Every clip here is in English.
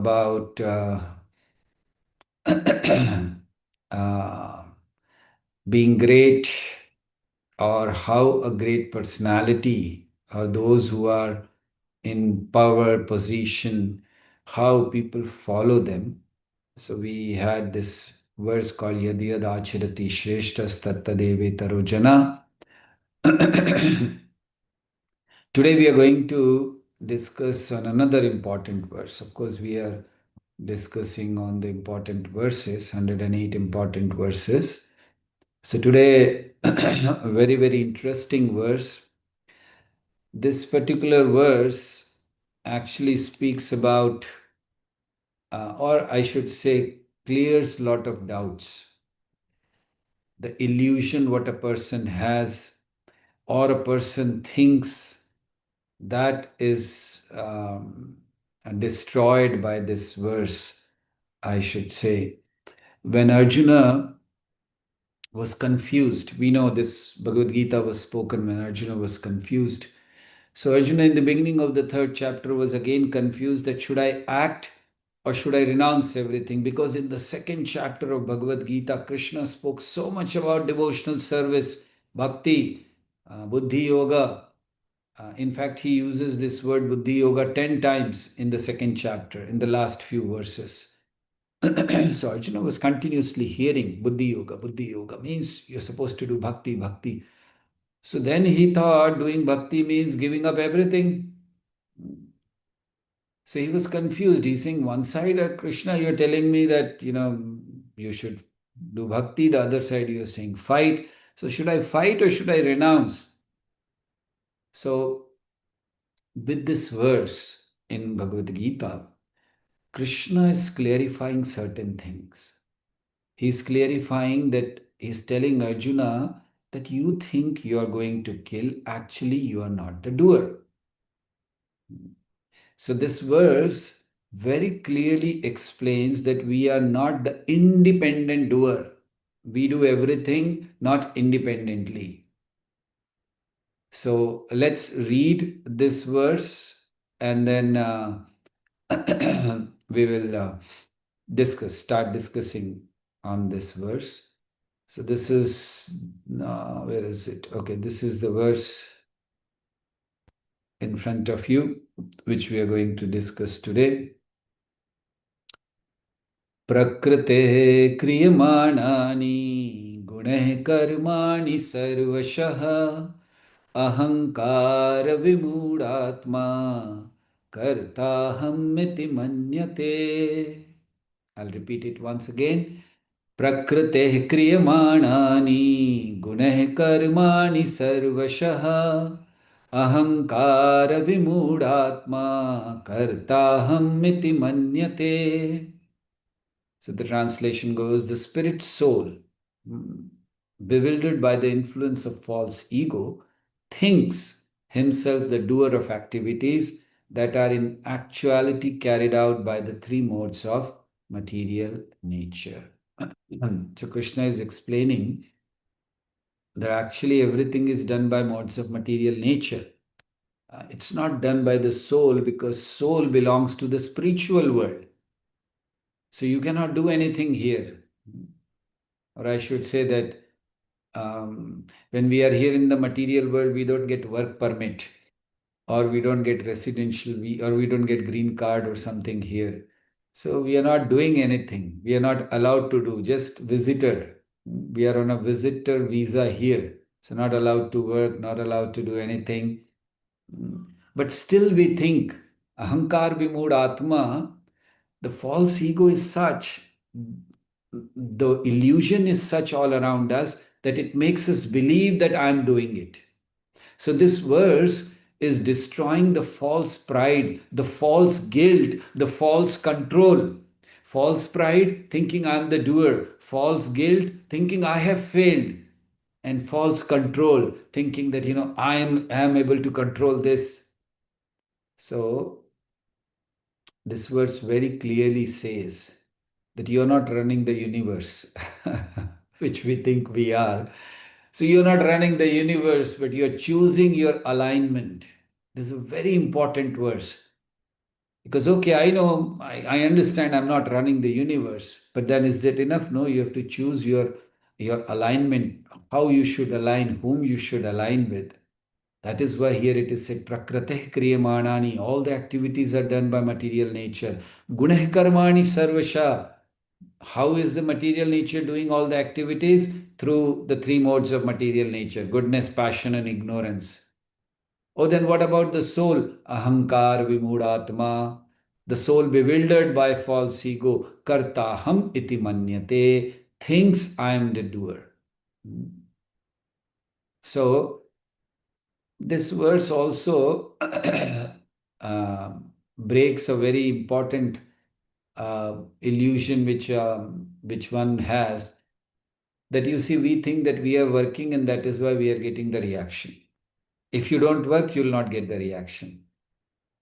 about uh, being great, or how a great personality, or those who are in power position, how people follow them. So we had this verse called Yadiyad Achirati Shreshtas Tattadeve Tarojana. Today we are going to discuss on another important verse. Of course, we are discussing on the important verses, 108 important verses. So today, a very, very interesting verse. This particular verse actually speaks about, or I should say, clears a lot of doubts. The illusion what a person has, or a person thinks, that is destroyed by this verse, I should say. When Arjuna was confused, we know this Bhagavad Gita was spoken when Arjuna was confused. So Arjuna in the beginning of the third chapter was again confused that should I act or should I renounce everything? Because in the second chapter of Bhagavad Gita, Krishna spoke so much about devotional service, bhakti, buddhi yoga. In fact, he uses this word buddhi yoga 10 times in the second chapter, in the last few verses. So Arjuna was continuously hearing buddhi yoga means you're supposed to do bhakti, bhakti. So then he thought doing bhakti means giving up everything. So he was confused. He's saying, one side, Krishna, you're telling me that, you should do bhakti. The other side, you're saying fight. So should I fight or should I renounce? So with this verse in Bhagavad Gita, Krishna is clarifying certain things. He's clarifying that he's telling Arjuna that you think you are going to kill, actually, you are not the doer. So, this verse very clearly explains that we are not the independent doer. We do everything not independently. So, let's read this verse and then we will start discussing on this verse. So this is, where is it? Okay, this is the verse in front of you, which we are going to discuss today. Prakrite kriyamani gunah karmani sarvashah ahankara vimudatma kartaham manyate. I'll repeat it once again. प्रकृतेः क्रियमाणानि गुणैः कर्माणि सर्वशः अहङ्कारविमूढात्मा कर्ताहमिति मन्यते. So the translation goes, the spirit soul, bewildered by the influence of false ego, thinks himself the doer of activities that are in actuality carried out by the three modes of material nature. So Krishna is explaining that actually everything is done by modes of material nature. It's not done by the soul because soul belongs to the spiritual world. So you cannot do anything here. Or I should say that when we are here in the material world, we don't get work permit, or we don't get residential, or we don't get green card or something here. So we are not doing anything. We are not allowed to do, just visitor. We are on a visitor visa here. So not allowed to work, not allowed to do anything. But still we think, ahankar vimud atma, the false ego is such, the illusion is such all around us that it makes us believe that I'm doing it. So this verse is destroying the false pride, the false guilt, the false control. False pride, thinking I'm the doer. False guilt, thinking I have failed. And false control, thinking that, I am able to control this. So this verse very clearly says that you're not running the universe, which we think we are. So you're not running the universe, but you're choosing your alignment. This is a very important verse. Because, okay, I know, I understand I'm not running the universe, but then is that enough? No, you have to choose your alignment, how you should align, whom you should align with. That is why here it is said, Prakrateh Kriyamanani, all the activities are done by material nature. Guneh Karmani Sarvasha. How is the material nature doing all the activities? Through the three modes of material nature: goodness, passion, and ignorance. Oh, then what about the soul? Ahankar Vimudatma. The soul bewildered by false ego. Kartaham iti manyate. Thinks I am the doer. So, this verse also breaks a very important illusion which one has, that you see, we think that we are working and that is why we are getting the reaction. If you don't work, you will not get the reaction.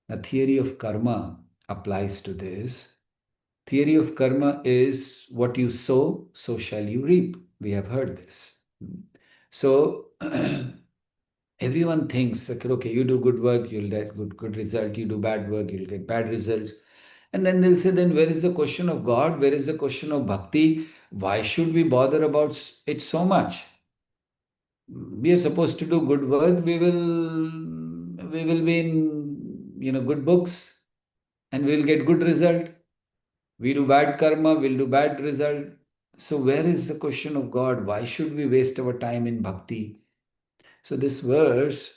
The theory of karma applies to this. Theory of karma is what you sow, so shall you reap. We have heard this. So everyone thinks, okay, you do good work, you'll get good result. You do bad work, you'll get bad results. And then they'll say, then where is the question of God? Where is the question of bhakti? Why should we bother about it so much? We are supposed to do good work. We will be in good books, and we'll get good result. We do bad karma, we'll do bad result. So where is the question of God? Why should we waste our time in bhakti? So this verse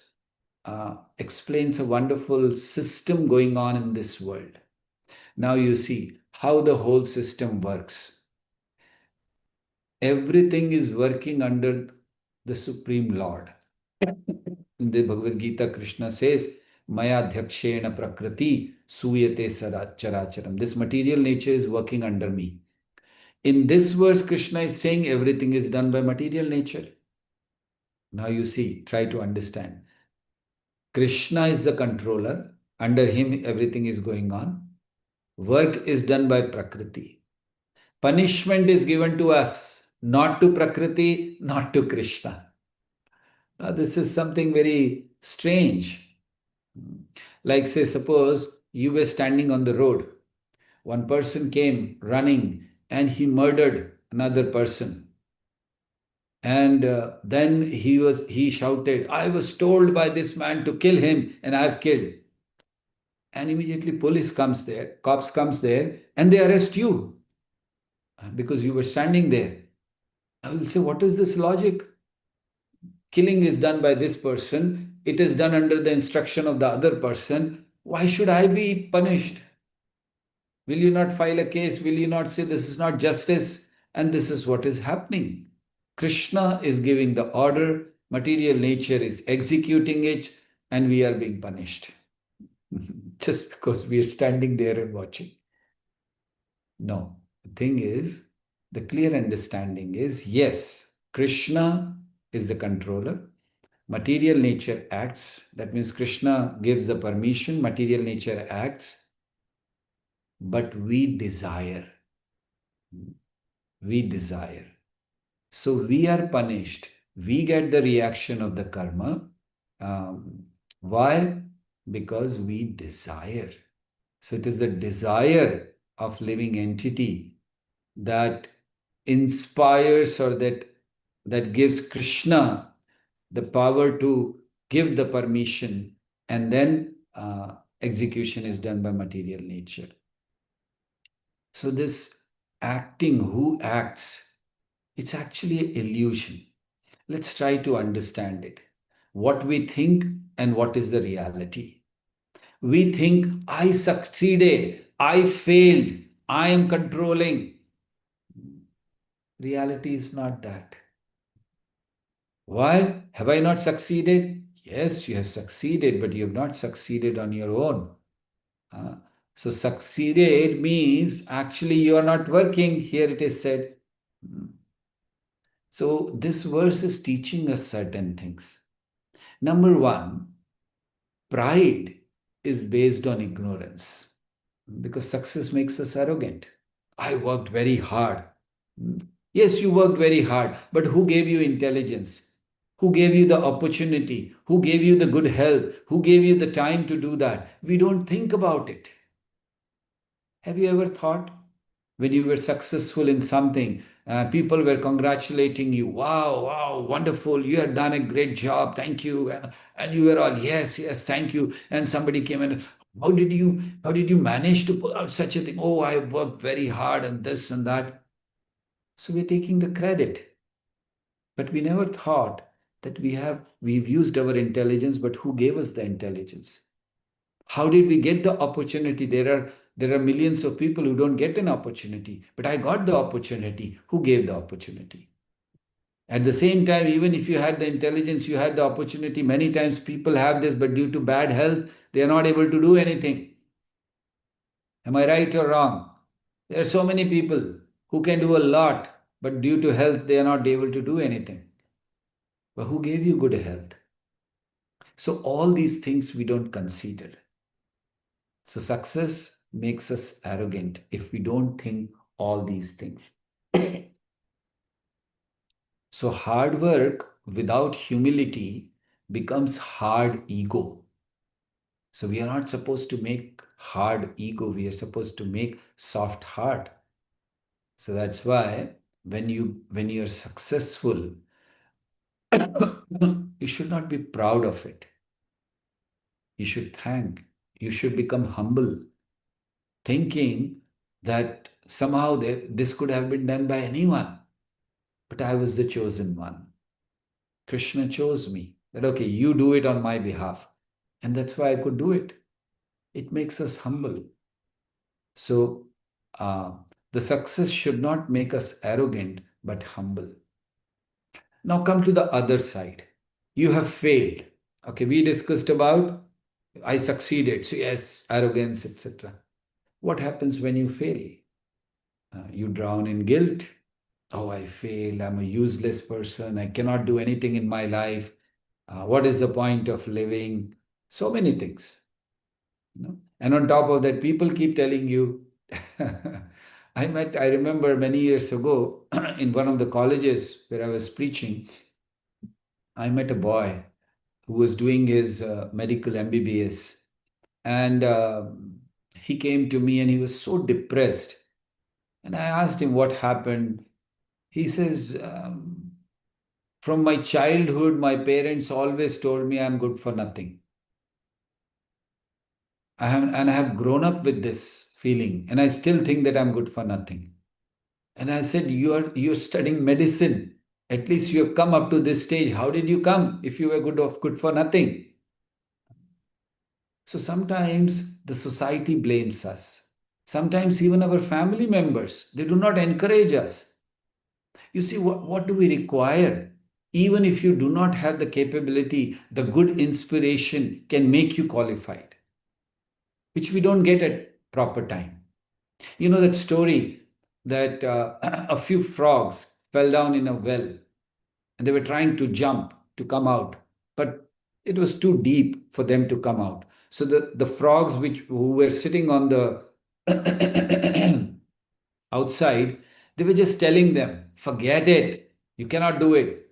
explains a wonderful system going on in this world. Now you see how the whole system works. Everything is working under the Supreme Lord. In the Bhagavad Gita, Krishna says, Maya Dhakshena Prakriti Suyate Characharam. This material nature is working under me. In this verse, Krishna is saying everything is done by material nature. Now you see, try to understand. Krishna is the controller. Under him, everything is going on. Work is done by Prakriti. Punishment is given to us, not to Prakriti, not to Krishna. Now, this is something very strange. Like, say, suppose you were standing on the road. One person came running and he murdered another person. And then he shouted, I was told by this man to kill him, and I have killed. And immediately police comes there, cops comes there, and they arrest you because you were standing there. I will say, what is this logic? Killing is done by this person. It is done under the instruction of the other person. Why should I be punished? Will you not file a case? Will you not say this is not justice? And this is what is happening. Krishna is giving the order, material nature is executing it, and we are being punished. Just because we are standing there and watching. No. The thing is, the clear understanding is, yes, Krishna is the controller. Material nature acts. That means Krishna gives the permission, material nature acts. But we desire. We desire. So we are punished. We get the reaction of the karma. Why? Because we desire. So it is the desire of living entity that inspires, or that gives Krishna the power to give the permission, and then execution is done by material nature. So this acting, who acts, it's actually an illusion. Let's try to understand it. What we think and what is the reality. We think, I succeeded, I failed, I am controlling. Reality is not that. Why? Have I not succeeded? Yes, you have succeeded, but you have not succeeded on your own. So succeeded means actually you are not working. Here it is said. So this verse is teaching us certain things. Number one, pride is based on ignorance, because success makes us arrogant. I worked very hard. Yes, you worked very hard, but who gave you intelligence? Who gave you the opportunity? Who gave you the good health? Who gave you the time to do that? We don't think about it. Have you ever thought when you were successful in something, people were congratulating you, wow, wow, wonderful, you have done a great job, thank you. And you were all, yes, yes, thank you. And somebody came and, how did you manage to pull out such a thing? Oh, I worked very hard and this and that. So we're taking the credit. But we never thought that we've used our intelligence, but who gave us the intelligence? How did we get the opportunity? There are millions of people who don't get an opportunity, but I got the opportunity. Who gave the opportunity? At the same time, even if you had the intelligence, you had the opportunity. Many times people have this, but due to bad health, they are not able to do anything. Am I right or wrong? There are so many people who can do a lot, but due to health, they are not able to do anything. But who gave you good health? So all these things we don't consider. So success makes us arrogant if we don't think all these things. So hard work without humility becomes hard ego. So we are not supposed to make hard ego, we are supposed to make soft heart. So that's why when you're successful, you should not be proud of it. You should thank. You should become humble, thinking that somehow this could have been done by anyone, but I was the chosen one. Krishna chose me. That, okay, you do it on my behalf. And that's why I could do it. It makes us humble. So, uh, the success should not make us arrogant, but humble. Now, come to the other side. You have failed. Okay, we discussed about I succeeded. So, yes, arrogance, etc. What happens when you fail? You drown in guilt. Oh, I failed. I'm a useless person. I cannot do anything in my life. What is the point of living? So many things. And on top of that, people keep telling you. I remember many years ago in one of the colleges where I was preaching, I met a boy who was doing his medical MBBS. And he came to me and he was so depressed. And I asked him what happened. He says, from my childhood, my parents always told me I'm good for nothing. I have grown up with this feeling, and I still think that I'm good for nothing. And I said, you're studying medicine. At least you have come up to this stage. How did you come if you were good for nothing? So sometimes the society blames us. Sometimes even our family members, they do not encourage us. You see, what do we require? Even if you do not have the capability, the good inspiration can make you qualified, which we don't get at proper time. You know that story that a few frogs fell down in a well and they were trying to jump to come out, but it was too deep for them to come out. So the frogs who were sitting on the outside, they were just telling them, forget it, you cannot do it.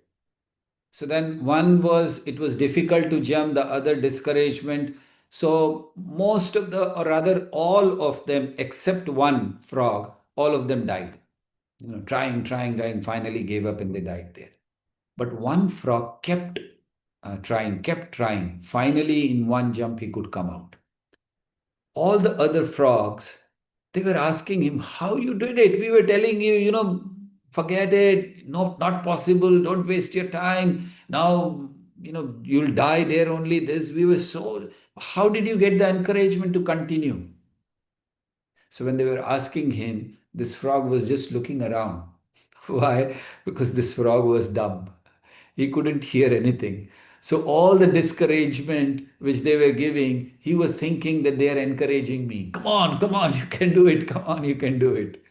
So then it was difficult to jump, the other discouragement. So most of or rather all of them, except one frog, all of them died. Trying, finally gave up and they died there. But one frog kept trying. Finally, in one jump, he could come out. All the other frogs, they were asking him, how you did it? We were telling you, forget it. No, not possible. Don't waste your time. Now, you'll die there only. How did you get the encouragement to continue? So when they were asking him, this frog was just looking around. Why? Because this frog was dumb. He couldn't hear anything. So all the discouragement which they were giving, he was thinking that they are encouraging me. Come on, you can do it. Come on, you can do it.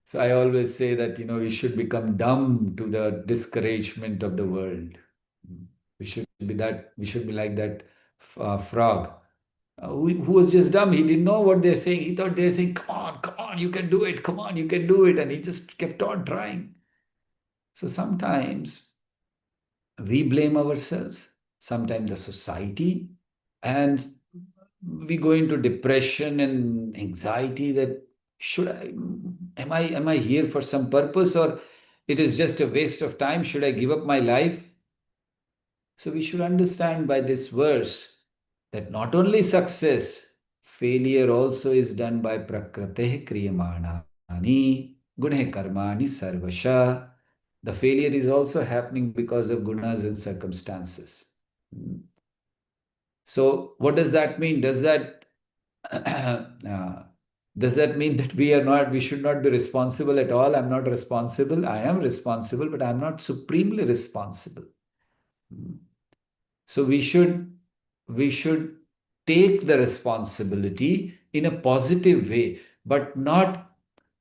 So I always say that, we should become dumb to the discouragement of the world. We should be like that frog who was just dumb. He didn't know what they're saying. He thought they're saying, come on, you can do it. Come on, you can do it. And he just kept on trying. So sometimes we blame ourselves, sometimes the society, and we go into depression and anxiety that am I here for some purpose, or it is just a waste of time? Should I give up my life? So we should understand by this verse that not only success, failure also is done by prakrate kriyamanani gunhe karmani sarvasha. The failure is also happening because of gunas and circumstances. So what does that mean? Does that mean that we should not be responsible at all? I'm not responsible. I am responsible, but I'm not supremely responsible. So we should take the responsibility in a positive way, but not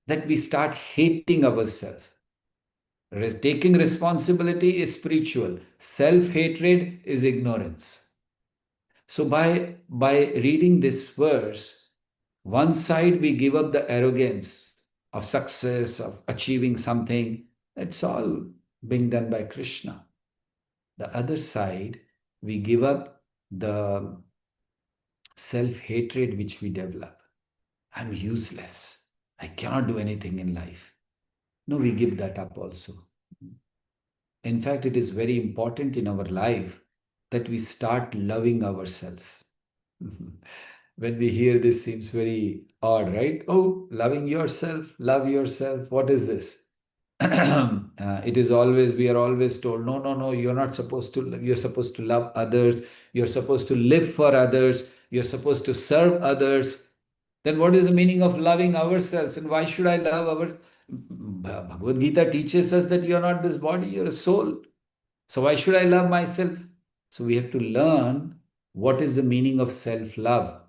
that we start hating ourselves. Taking responsibility is spiritual. Self-hatred is ignorance. So by reading this verse, one side we give up the arrogance of success, of achieving something. It's all being done by Krishna. The other side, we give up the self-hatred which we develop. I'm useless. I cannot do anything in life. No, we give that up also. In fact, it is very important in our life that we start loving ourselves. When we hear this, seems very odd, right? Oh, loving yourself, love yourself. What is this? It is always, we are always told, no, no, no, you're not supposed to, you're supposed to love others. You're supposed to live for others. You're supposed to serve others. Then what is the meaning of loving ourselves? And why should I love our... Bhagavad Gita teaches us that you're not this body, you're a soul. So why should I love myself? So we have to learn what is the meaning of self-love.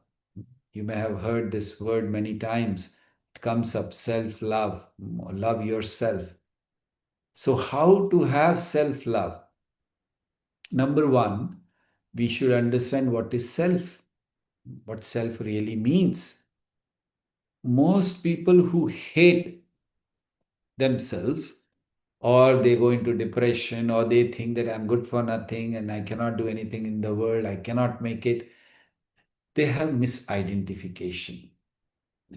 You may have heard this word many times. It comes up, self-love, love yourself. So how to have self-love? Number one, we should understand what is self, what self really means. Most people who hate themselves, or they go into depression, or they think that I'm good for nothing and I cannot do anything in the world, I cannot make it, they have misidentification.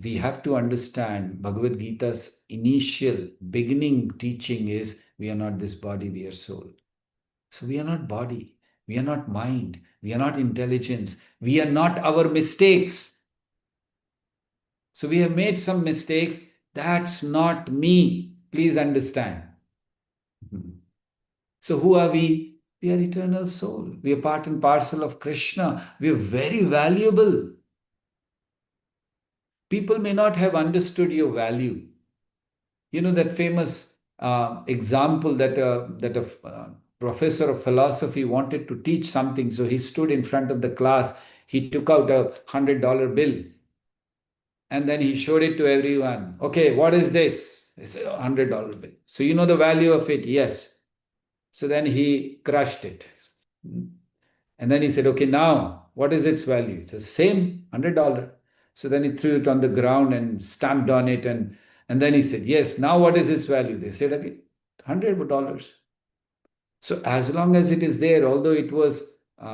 We have to understand Bhagavad Gita's initial beginning teaching is we are not this body, we are soul. So we are not body, we are not mind, we are not intelligence, we are not our mistakes. So we have made some mistakes. That's not me. Please understand. So who are we? We are eternal soul. We are part and parcel of Krishna. We are very valuable. People may not have understood your value. You know that famous example that a professor of philosophy wanted to teach something. So he stood in front of the class. He took out a $100 bill and then he showed it to everyone. Okay, what is this? They said, $100 bill. So you know the value of it? Yes. So then he crushed it. And then he said, okay, now what is its value? It's the same $100. So then he threw it on the ground and stamped on it. And then he said, yes, now what is its value? They said again, $100. So as long as it is there, although it was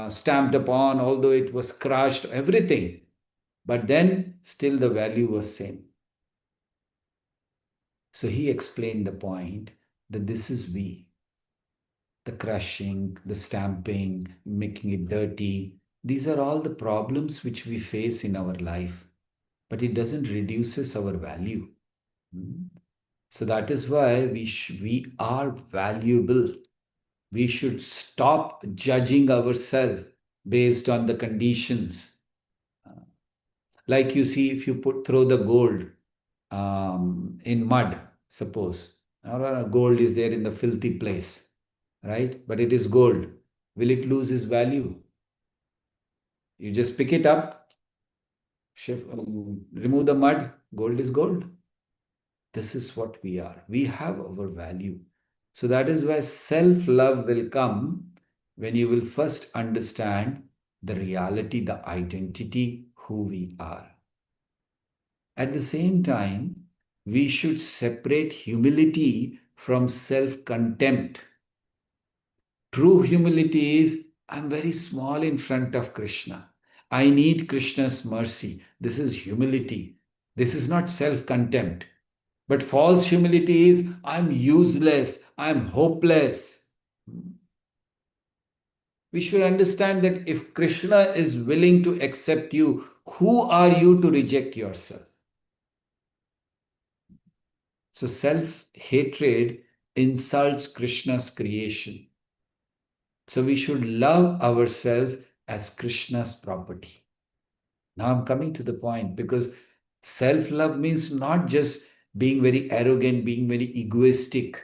stamped upon, although it was crushed, everything, but then still the value was same. So he explained the point that this is we. The crushing, the stamping, making it dirty. These are all the problems which we face in our life, but it doesn't reduces our value. So that is why we are valuable. We should stop judging ourselves based on the conditions. Like you see, if you throw the gold in mud, suppose, or gold is there in the filthy place, right? But it is gold. Will it lose its value? You just pick it up, remove the mud, gold is gold. This is what we are. We have our value. So that is why self-love will come when you will first understand the reality, the identity, who we are. At the same time, we should separate humility from self-contempt. True humility is, I'm very small in front of Krishna. I need Krishna's mercy. This is humility. This is not self contempt. But false humility is I'm useless, I'm hopeless. We should understand that if Krishna is willing to accept you, who are you to reject yourself? So self hatred insults Krishna's creation. So we should love ourselves as Krishna's property. Now I'm coming to the point because self love means not just being very arrogant, being very egoistic.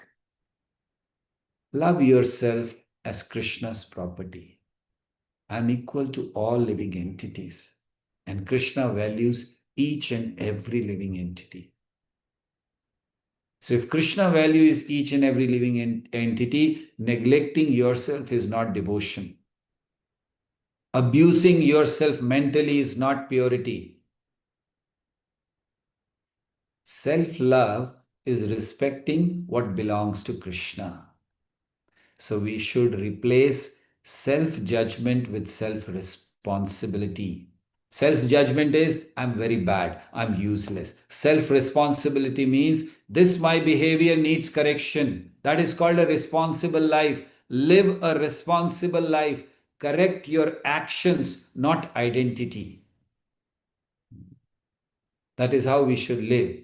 Love yourself as Krishna's property. I'm equal to all living entities, and Krishna values each and every living entity. So, if Krishna values each and every living entity, neglecting yourself is not devotion. Abusing yourself mentally is not purity. Self love is respecting what belongs to Krishna. So, we should replace self judgment with self responsibility. Self judgment is, I'm very bad, I'm useless. Self responsibility means, this my behavior needs correction. That is called a responsible life. Live a responsible life. Correct your actions, not identity. That is how we should live.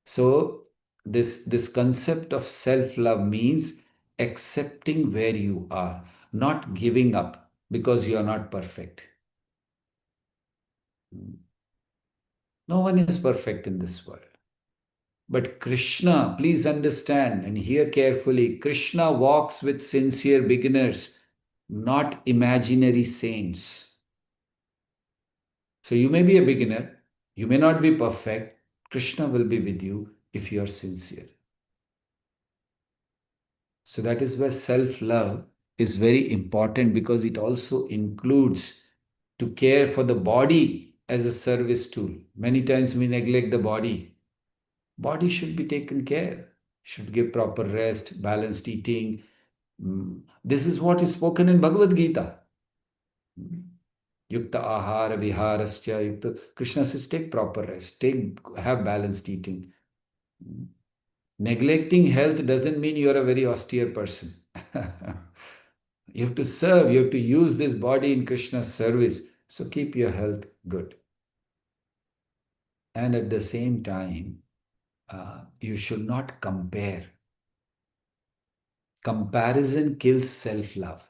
So, this concept of self love means accepting where you are, not giving up because you are not perfect. No one is perfect in this world. But Krishna, please understand and hear carefully, Krishna walks with sincere beginners, not imaginary saints. So you may be a beginner, you may not be perfect. Krishna will be with you if you are sincere. So that is where self love is very important because it also includes to care for the body as a service tool. Many times we neglect the body. Body should be taken care, should give proper rest, balanced eating. This is what is spoken in Bhagavad Gita. Yukta ahara viharascha yukta. Krishna says, take proper rest, have balanced eating. Neglecting health doesn't mean you're a very austere person. You have to serve, you have to use this body in Krishna's service. So keep your health good. And at the same time, you should not compare. Comparison kills self love.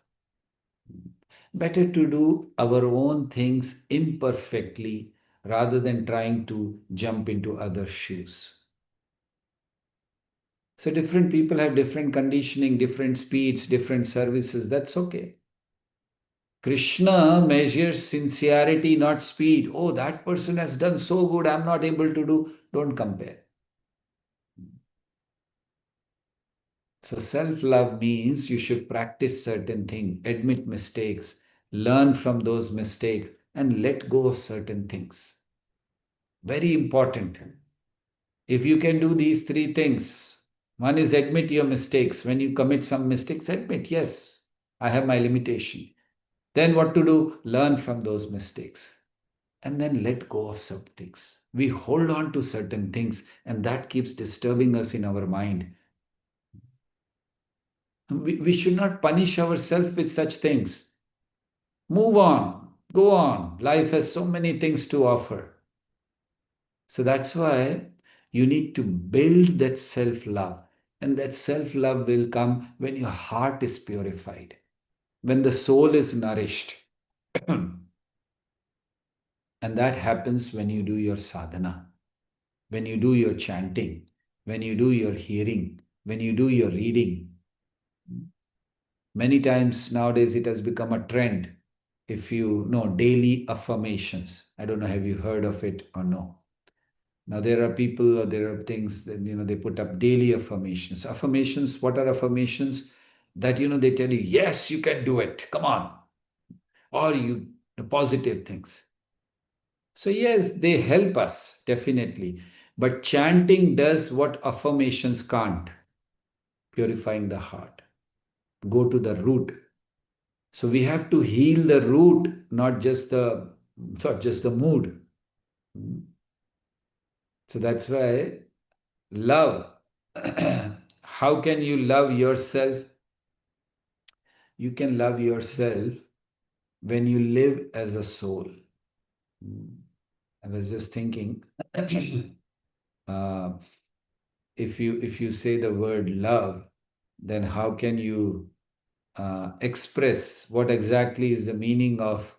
Better to do our own things imperfectly rather than trying to jump into other shoes. So, different people have different conditioning, different speeds, different services. That's okay. Krishna measures sincerity, not speed. Oh, that person has done so good, I'm not able to do. Don't compare. So, self love means you should practice certain things, admit mistakes, learn from those mistakes, and let go of certain things. Very important. If you can do these three things, one is admit your mistakes. When you commit some mistakes, admit, yes, I have my limitation. Then what to do? Learn from those mistakes. And then let go of some things. We hold on to certain things, and that keeps disturbing us in our mind. We should not punish ourselves with such things. Move on, go on. Life has so many things to offer. So that's why you need to build that self love. And that self love will come when your heart is purified, when the soul is nourished. And that happens when you do your sadhana, when you do your chanting, when you do your hearing, when you do your reading. Many times nowadays it has become a trend. If you know daily affirmations, I don't know, have you heard of it or no? Now there are people or there are things that they put up daily affirmations. Affirmations, what are affirmations? That they tell you, yes, you can do it. Come on. Or the positive things. So yes, they help us, definitely. But chanting does what affirmations can't, purifying the heart. Go to the root. So we have to heal the root, not just the mood. So that's why love. How can you love yourself? You can love yourself when you live as a soul. I was just thinking, uh, if you say the word love, then how can you express what exactly is the meaning of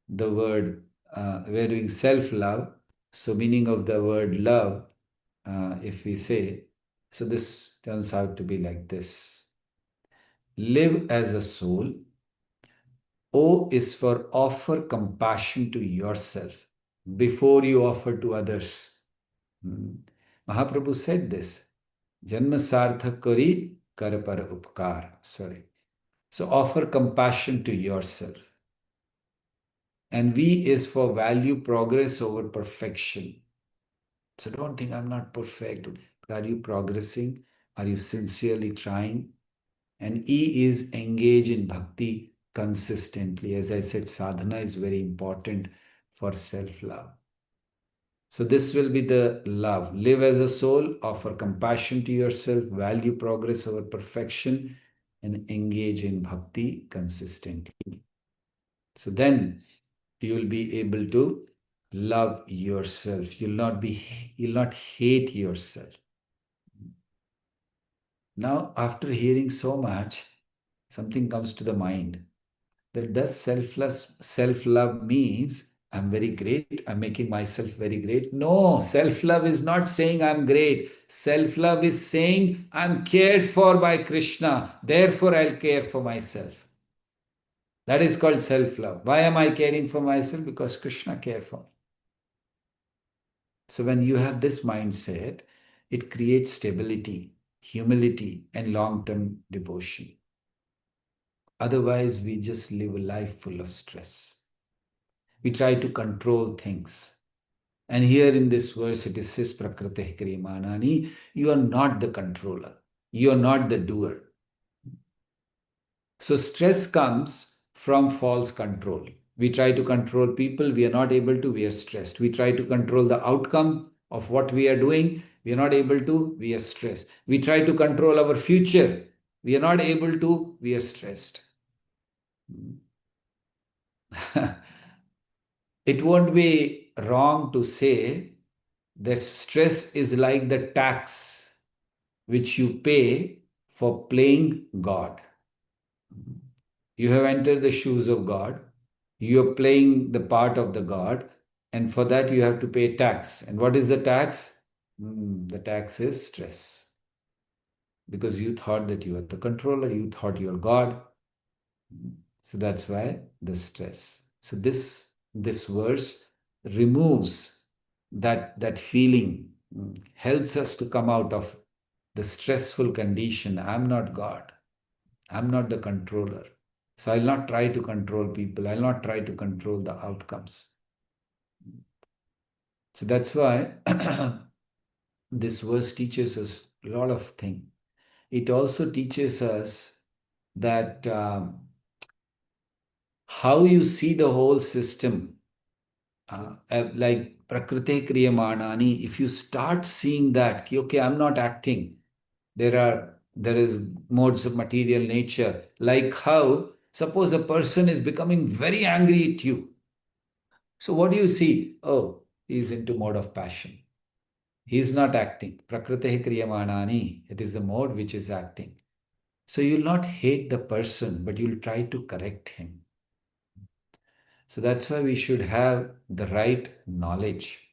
the word? We're doing self-love, so meaning of the word love, if we say, so this turns out to be like this: live as a soul. O is for offer compassion to yourself before you offer to others. Mahaprabhu said this. Janma sarthak kari kar par upkar. Sorry. So offer compassion to yourself. And V is for value progress over perfection. So don't think I'm not perfect. Are you progressing? Are you sincerely trying? And E is engage in bhakti consistently. As I said, sadhana is very important for self-love. So this will be the love. Live as a soul, offer compassion to yourself, value progress over perfection, and engage in bhakti consistently. So then you will be able to love yourself. You'll not hate yourself. Now, after hearing so much, something comes to the mind. That does self-love means I'm very great, I'm making myself very great. No, self-love is not saying I'm great. Self-love is saying I'm cared for by Krishna, therefore I'll care for myself. That is called self-love. Why am I caring for myself? Because Krishna cared for me. So when you have this mindset, it creates stability, humility, and long-term devotion. Otherwise, we just live a life full of stress. We try to control things. And here in this verse, it says, Prakriti Kriyamanani, you are not the controller. You are not the doer. So stress comes from false control. We try to control people, we are not able to, we are stressed. We try to control the outcome of what we are doing, we are not able to, we are stressed. We try to control our future, we are not able to, we are stressed. It won't be wrong to say that stress is like the tax which you pay for playing God. You have entered the shoes of God, you are playing the part of the God, and for that you have to pay tax. And what is the tax? The tax is stress. Because you thought that you are the controller, you thought you are God. So that's why the stress. So this verse removes that feeling, helps us to come out of the stressful condition. I'm not God. I'm not the controller. So I'll not try to control people. I'll not try to control the outcomes. So that's why this verse teaches us a lot of things. It also teaches us that how you see the whole system, like Prakriti Kriyamanani, if you start seeing that, okay, I'm not acting, there is modes of material nature, like how suppose a person is becoming very angry at you. So what do you see? Oh, he's into mode of passion. He is not acting. Prakriti Kriyamanani, it is the mode which is acting. So you'll not hate the person, but you'll try to correct him. So that's why we should have the right knowledge.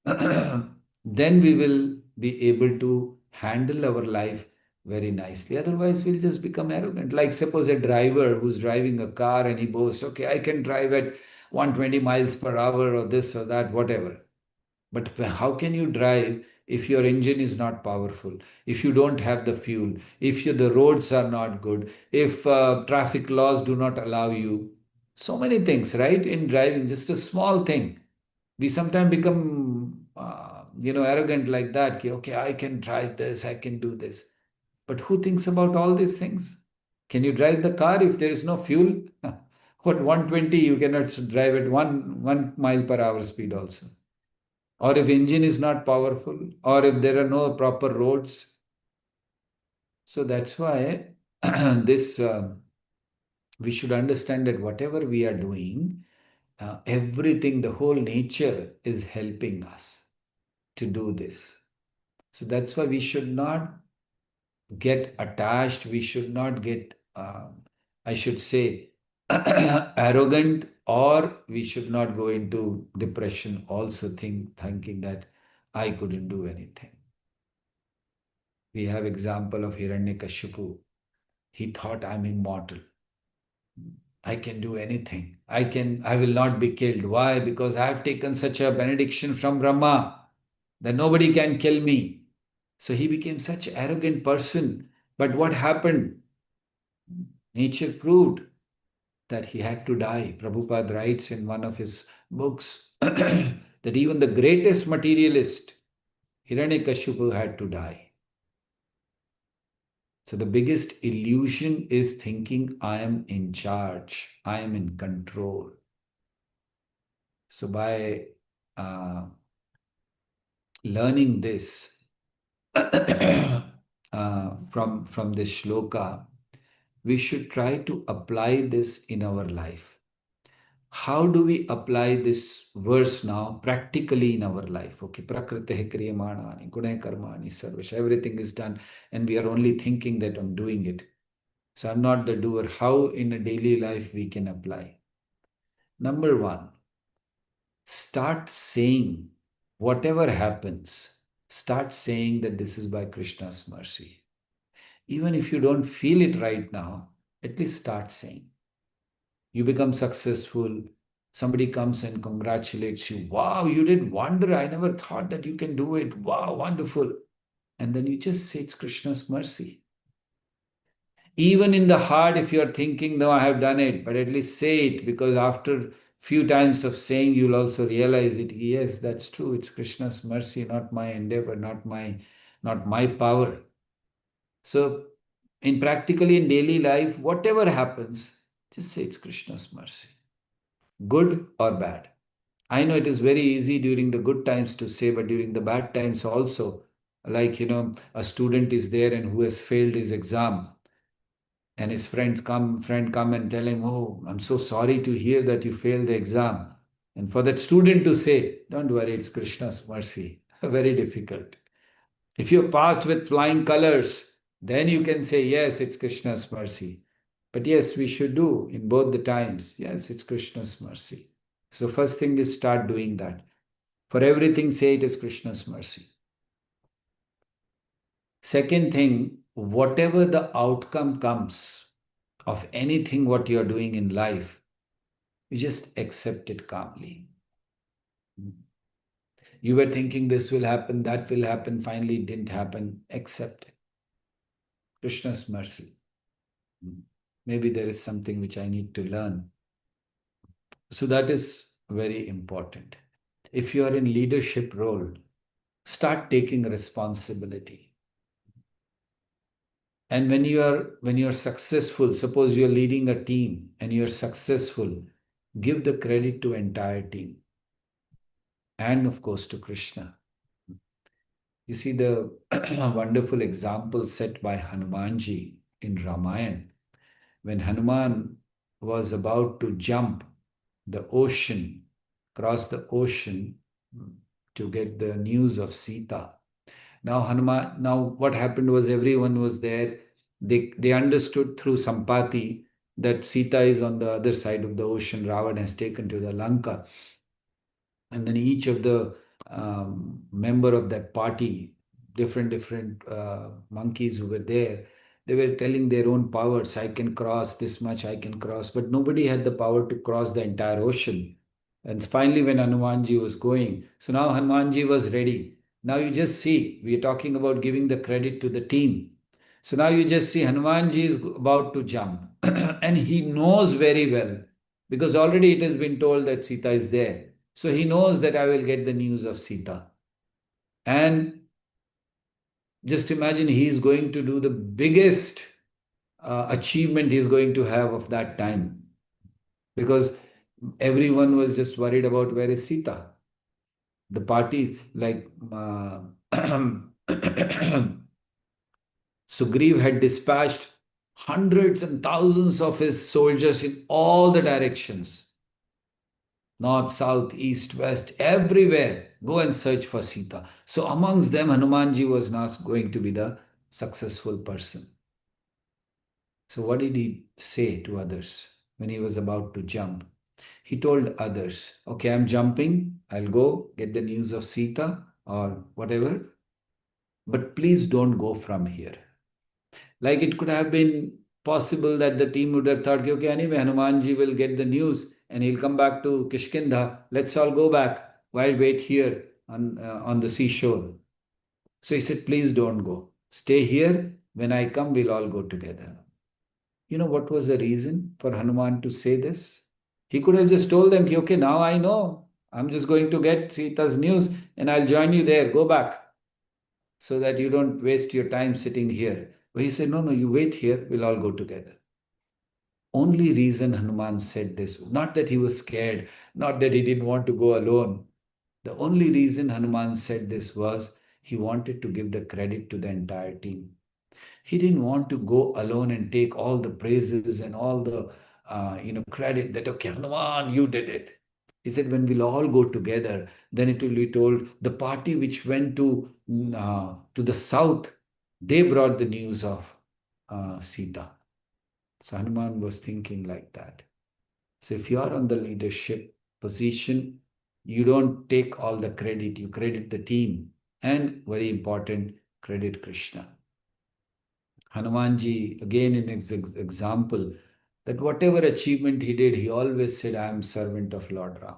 Then we will be able to handle our life very nicely. Otherwise, we'll just become arrogant. Like suppose a driver who's driving a car and he boasts, okay, I can drive at 120 miles per hour or this or that, whatever. But how can you drive if your engine is not powerful, if you don't have the fuel, if the roads are not good, if traffic laws do not allow you? So many things, right? In driving, just a small thing. We sometimes become, arrogant like that. Okay, I can drive this, I can do this. But who thinks about all these things? Can you drive the car if there is no fuel? What 120 you cannot drive at 1 mile per hour speed also. Or if engine is not powerful, or if there are no proper roads. So that's why this we should understand that whatever we are doing, everything, the whole nature is helping us to do this. So that's why we should not get attached. We should not get, I should say, arrogant, or we should not go into depression also thinking that I couldn't do anything. We have example of Hiranyakashipu. He thought, I'm immortal. I can do anything. I will not be killed. Why? Because I have taken such a benediction from Brahma that nobody can kill me. So he became such an arrogant person. But what happened? Nature proved that he had to die. Prabhupada writes in one of his books that even the greatest materialist, Hiranyakashipu, had to die. So the biggest illusion is thinking I am in charge, I am in control. So by learning this from this shloka, we should try to apply this in our life. How do we apply this verse now practically in our life? Okay, prakritehe kriyamanani, gunahe karmani sarvash. Everything is done and we are only thinking that I'm doing it. So I'm not the doer. How in a daily life we can apply? Number one, start saying whatever happens, start saying that this is by Krishna's mercy. Even if you don't feel it right now, at least start saying. You become successful, somebody comes and congratulates you. Wow, you did wonder. I never thought that you can do it. Wow, wonderful. And then you just say it's Krishna's mercy. Even in the heart, if you're thinking, no, I have done it, but at least say it, because after few times of saying, you'll also realize it. Yes, that's true. It's Krishna's mercy, not my endeavor, not my power. So in practically in daily life, whatever happens, just say it's Krishna's mercy. Good or bad. I know it is very easy during the good times to say, but during the bad times also, like, a student is there and who has failed his exam, and his friend come and tell him, oh, I'm so sorry to hear that you failed the exam. And for that student to say, don't worry, it's Krishna's mercy. Very difficult. If you're passed with flying colors, then you can say, yes, it's Krishna's mercy. But yes, we should do in both the times. Yes, it's Krishna's mercy. So first thing is start doing that. For everything, say it is Krishna's mercy. Second thing, whatever the outcome comes of anything what you're doing in life, you just accept it calmly. You were thinking this will happen, that will happen, finally it didn't happen. Accept it. Krishna's mercy. Maybe there is something which I need to learn. So that is very important. If you are in leadership role, start taking responsibility. And when you are successful, suppose you are leading a team and you are successful, give the credit to entire team. And of course to Krishna. You see the wonderful example set by Hanumanji in Ramayana. When Hanuman was about to jump the ocean, cross the ocean to get the news of Sita. Now what happened was everyone was there. They understood through Sampati that Sita is on the other side of the ocean. Ravan has taken to the Lanka. And then each of the member of that party, different monkeys who were there, they were telling their own powers. I can cross this much, I can cross. But nobody had the power to cross the entire ocean. And finally, when Hanumanji was going, so now Hanumanji was ready. Now you just see, we are talking about giving the credit to the team. So now you just see Hanumanji is about to jump. And he knows very well, because already it has been told that Sita is there. So he knows that I will get the news of Sita. And just imagine he is going to do the biggest achievement he's going to have of that time. Because everyone was just worried about where is Sita. The party, like Sugriv had dispatched hundreds and thousands of his soldiers in all the directions, north, south, east, west, everywhere. Go and search for Sita. So amongst them, Hanumanji was not going to be the successful person. So what did he say to others when he was about to jump? He told others, okay, I'm jumping. I'll go get the news of Sita or whatever. But please don't go from here. Like it could have been possible that the team would have thought, okay, anyway, Hanumanji will get the news and he'll come back to Kishkindha. Let's all go back. Why wait here on the seashore? So he said, please don't go. Stay here. When I come, we'll all go together. You know what was the reason for Hanuman to say this? He could have just told them, okay, now I know. I'm just going to get Sita's news and I'll join you there. Go back so that you don't waste your time sitting here. But he said, no, no, you wait here. We'll all go together. Only reason Hanuman said this, not that he was scared, not that he didn't want to go alone. The only reason Hanuman said this was he wanted to give the credit to the entire team. He didn't want to go alone and take all the praises and all the credit that, okay, Hanuman, you did it. He said, when we'll all go together, then it will be told the party which went to the south, they brought the news of Sita. So Hanuman was thinking like that. So if you are on the leadership position, you don't take all the credit, you credit the team. And very important, credit Krishna. Hanumanji, again in example, that whatever achievement he did, he always said, I am servant of Lord Ram.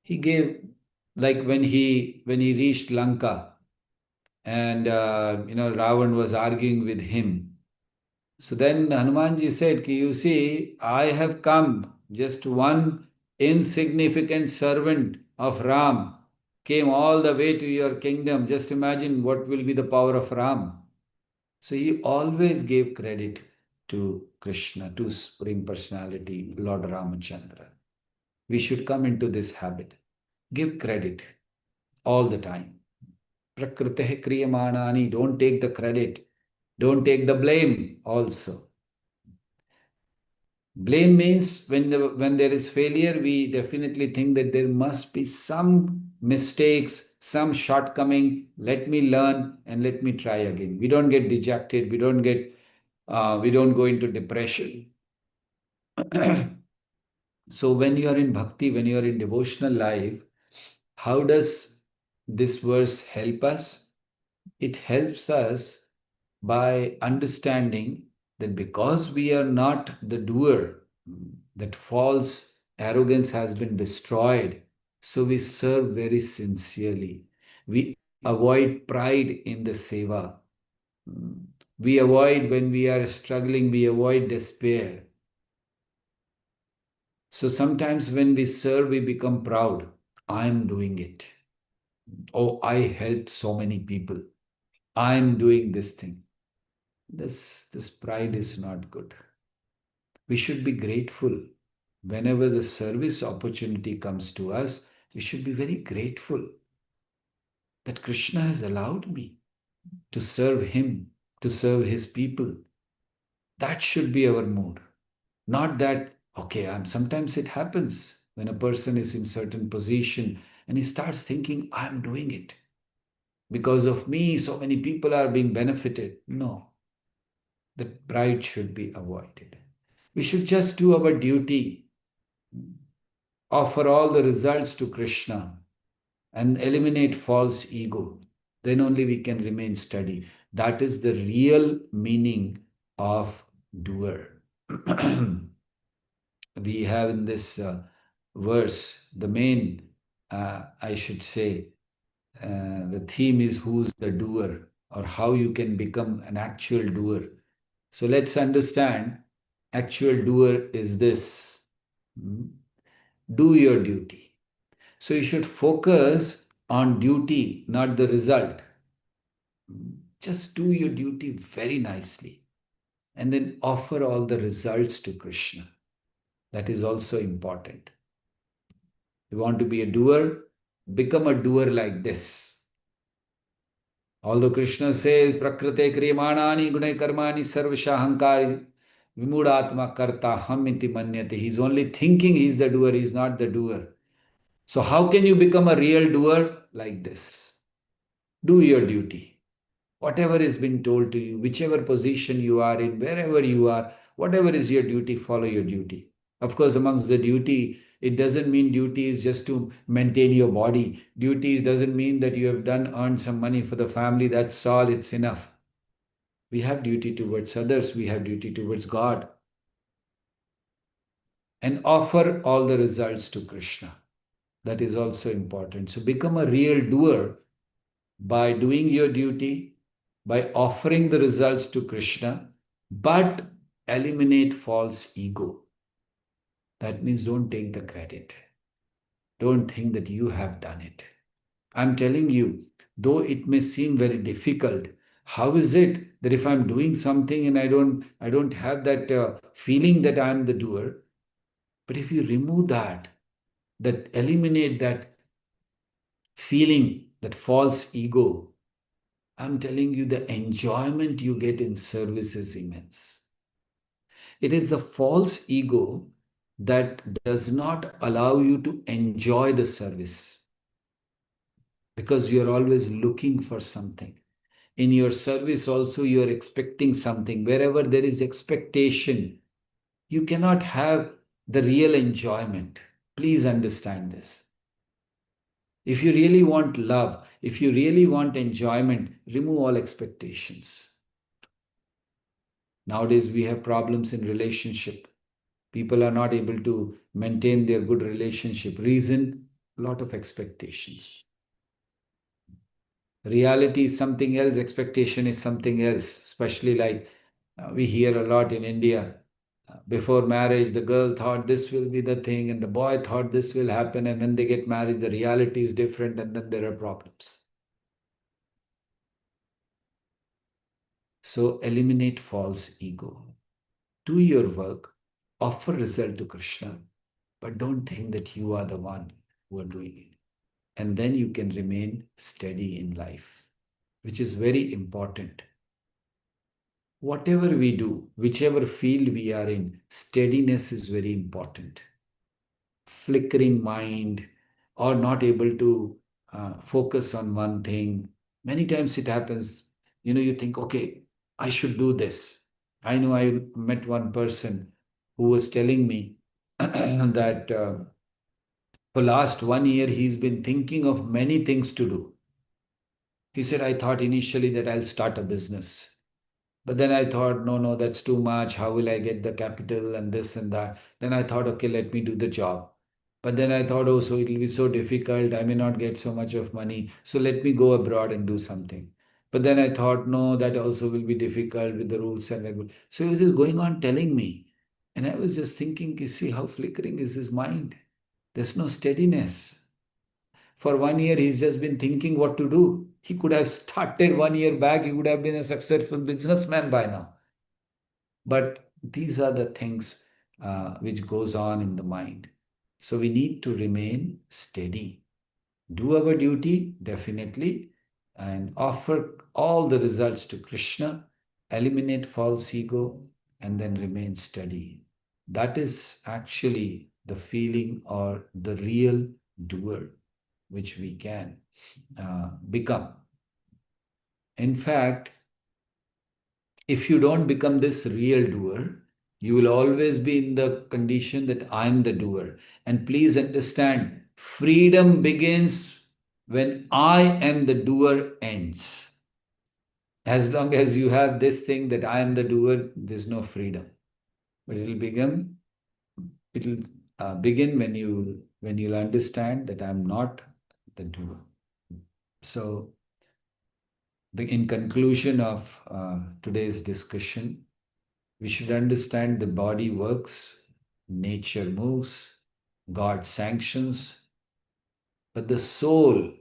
He gave, like when he reached Lanka and Ravan was arguing with him. So then Hanumanji said, you see, I have come, just one insignificant servant of Ram came all the way to your kingdom. Just imagine what will be the power of Ram. So he always gave credit to Krishna, to Supreme Personality, Lord Ramachandra. We should come into this habit. Give credit all the time. Prakriteh kriyamanani, don't take the credit. Don't take the blame also. Blame means when there is failure, we definitely think that there must be some mistakes, some shortcoming. Let me learn and let me try again. We don't get dejected. We don't go into depression. So when you are in bhakti, when you are in devotional life, how does this verse help us? It helps us by understanding that because we are not the doer, that false arrogance has been destroyed. So we serve very sincerely. We avoid pride in the seva. We avoid, when we are struggling, we avoid despair. So sometimes when we serve, we become proud. I'm doing it. Oh, I helped so many people. I'm doing this thing. This pride is not good. We should be grateful. Whenever the service opportunity comes to us, we should be very grateful that Krishna has allowed me to serve him, to serve his people. That should be our mood. Not that, okay, sometimes it happens when a person is in certain position and he starts thinking, I'm doing it. Because of me, so many people are being benefited. No, that pride should be avoided. We should just do our duty, offer all the results to Krishna, and eliminate false ego. Then only we can remain steady. That is the real meaning of doer. We have in this verse, the main, I should say, the theme is who's the doer or how you can become an actual doer. So let's understand actual doer is this. Do your duty. So you should focus on duty, not the result. Just do your duty very nicely. and then offer all the results to Krishna. That is also important. You want to be a doer, become a doer like this. Although Krishna says, Prakrite kriyamanani gunai karmani sarvasha hankari vimudatma karta ham iti manyate. He's only thinking he's the doer, he's not the doer. So how can you become a real doer? Like this. Do your duty. Whatever is been told to you, whichever position you are in, wherever you are, whatever is your duty, follow your duty. Of course, amongst the duty, it doesn't mean duty is just to maintain your body. Duty doesn't mean that you have earned some money for the family. That's all, it's enough. We have duty towards others, we have duty towards God. And offer all the results to Krishna. That is also important. So become a real doer by doing your duty, by offering the results to Krishna, but eliminate false ego. That means don't take the credit. Don't think that you have done it. I'm telling you, though it may seem very difficult, how is it that if I'm doing something and I don't have that feeling that I'm the doer, but if you remove that eliminate that feeling, that false ego, I'm telling you, the enjoyment you get in service is immense. It is the false ego that does not allow you to enjoy the service because you are always looking for something. In your service also, you are expecting something. Wherever there is expectation, you cannot have the real enjoyment. Please understand this. If you really want love, if you really want enjoyment, remove all expectations. Nowadays, we have problems in relationship. People are not able to maintain their good relationship. Reason, a lot of expectations. Reality is something else, expectation is something else, especially like we hear a lot in India. Before marriage, the girl thought this will be the thing, and the boy thought this will happen, and when they get married, the reality is different, and then there are problems. So eliminate false ego. Do your work, offer result to Krishna, but don't think that you are the one who are doing it. And then you can remain steady in life, which is very important. Whatever we do, whichever field we are in, steadiness is very important. Flickering mind or not able to focus on one thing. Many times it happens, you think, okay, I should do this. I know I met one person who was telling me that for last 1 year he's been thinking of many things to do. He said, I thought initially that I'll start a business. But then I thought, no, that's too much. How will I get the capital and this and that? Then I thought, okay, let me do the job. But then I thought, oh, so it will be so difficult. I may not get so much of money. So let me go abroad and do something. But then I thought, no, that also will be difficult with the rules and regulations. So he was just going on telling me. And I was just thinking, you see how flickering is his mind. There's no steadiness. For 1 year, he's just been thinking what to do. He could have started 1 year back. He would have been a successful businessman by now. But these are the things which goes on in the mind. So we need to remain steady. Do our duty, definitely, and offer all the results to Krishna, eliminate false ego, and then remain steady. That is actually the feeling or the real doer which we can become. In fact, if you don't become this real doer, you will always be in the condition that I'm the doer. And please understand, freedom begins when I am the doer ends. As long as you have this thing that I am the doer, there's no freedom. But it'll begin when you'll understand that I'm not the doer. So in conclusion of today's discussion, we should understand the body works, nature moves, God sanctions, but the soul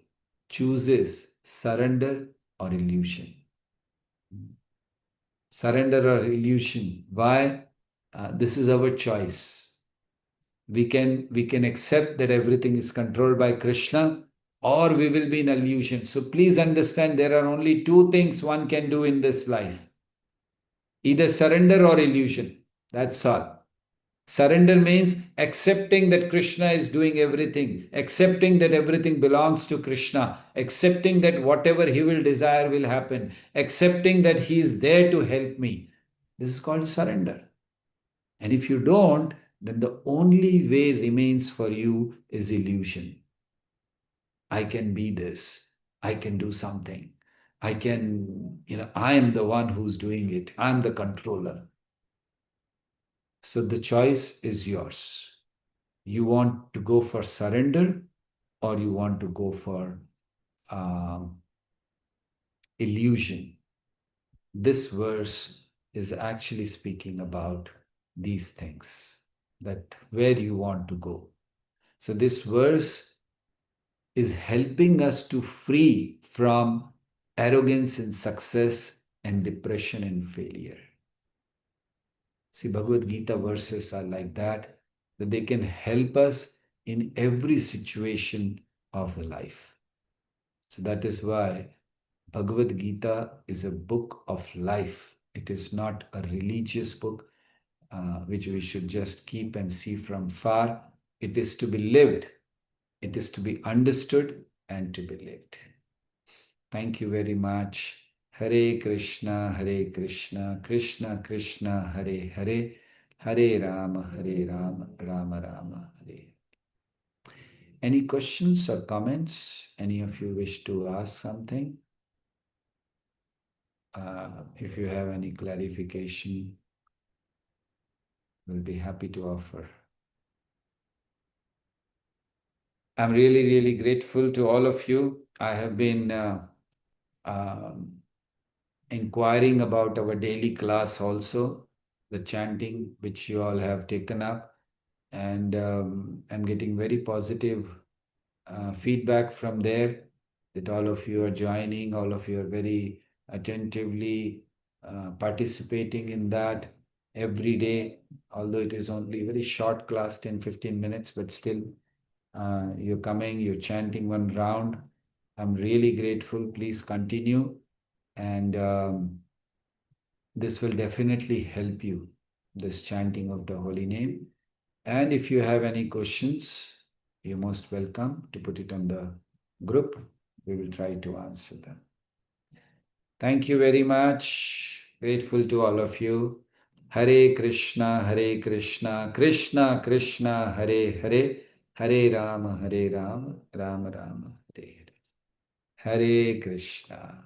chooses surrender or illusion. surrender or illusion. Why? This is our choice. We can accept that everything is controlled by Krishna, or we will be in illusion. So please understand, there are only two things one can do in this life: either surrender or illusion. That's all. Surrender means accepting that Krishna is doing everything, accepting that everything belongs to Krishna, accepting that whatever he will desire will happen, accepting that he is there to help me. This is called surrender. And if you don't, then the only way remains for you is illusion. I can be this. I can do something. I am the one who's doing it. I'm the controller. So the choice is yours. You want to go for surrender, or you want to go for um, illusion. This verse is actually speaking about these things, that where you want to go. So this verse is helping us to free from arrogance in success and depression in failure. See, Bhagavad Gita verses are like that they can help us in every situation of the life. So that is why Bhagavad Gita is a book of life. It is not a religious book which we should just keep and see from far. It is to be lived. It is to be understood and to be lived. Thank you very much. Hare Krishna, Krishna Krishna, Hare Hare, Hare Rama, Rama Rama, Hare. Any questions or comments? Any of you wish to ask something? If you have any clarification, we'll be happy to offer. I'm really, really grateful to all of you. I have been inquiring about our daily class also, the chanting which you all have taken up. And I'm getting very positive feedback from there, that all of you are joining, all of you are very attentively participating in that every day, although it is only a very short class, 10-15 minutes, but still you're coming, you're chanting one round. I'm really grateful. Please continue. And this will definitely help you, this chanting of the holy name. And if you have any questions, you're most welcome to put it on the group. We will try to answer them. Thank you very much. Grateful to all of you. Hare Krishna, Krishna Krishna, Hare Hare, Hare Rama, Rama Rama, Hare Hare. Hare Krishna.